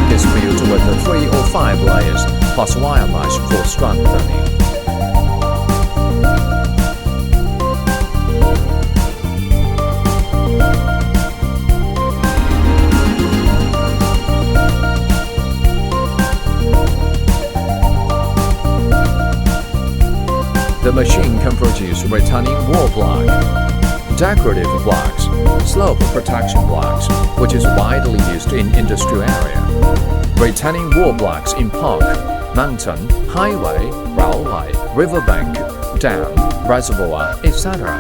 block is built with 3 or 5 layers plus wire mesh for strengthening. The machine can produce retaining wall block, decorative blocks, slope protection blocks, which is widely used in industrial area, retaining wall blocks in park, mountain, highway, railway, riverbank, dam, reservoir, etc.